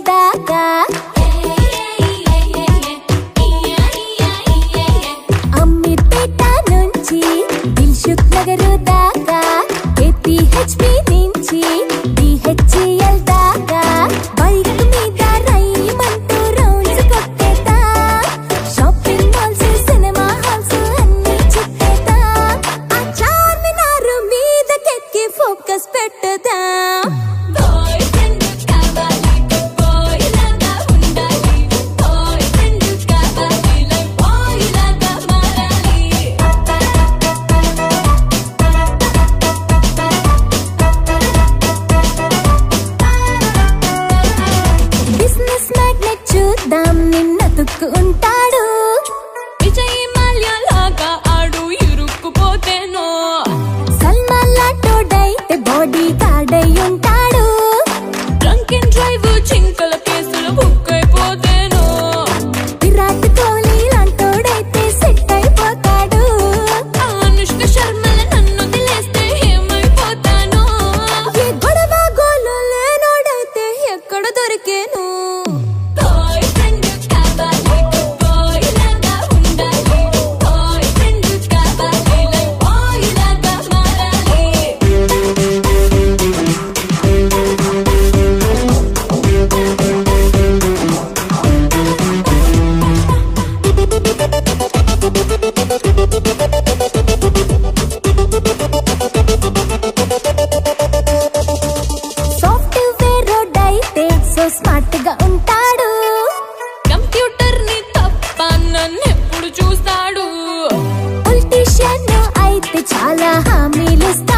దాకా అమీర్పేట నుంచి దిల్సుఖ్ నగర్ దాకా KPHP నుంచి DHEL దాకా బైక్ మీద రైమంటూ రౌండ్స్ కొట్టేదా షాపింగ్ మాల్స్ సినిమా హాల్స్ అన్ని చుట్టేదా ఆ చార్మినార్ మీదకెక్కి ఫోకస్ పెట్టదా చూద్దాం నిన్న తుక్కుంటాడు విజయ్ మాల్యా లాగా ఆడు ఇరుక్కుపోతేనో సల్మాన్ లాంటోడైతే బాడీ గార్డ్ అయి ఉంటాడు డ్రంక్ అండ్ డ్రైవ్ చింకల కేసులు బుక్ అయిపోతేనో విరాట్ కోహ్లీ లాంటోడైతే సెట్ అయిపోతాడు అనుష్క శర్మల నన్ను తెలిస్తే ఏమైపోతానో ఏ గొడవ గోలు లేనోడైతే ఎక్కడ దొరికేను స్మార్ట్ గా ఉంటాడు కంప్యూటర్ ని తప్ప నన్నెప్పుడు చూస్తాడు పొలిటీషియన్ అయితే చాలా హామీలు ఇస్తాడు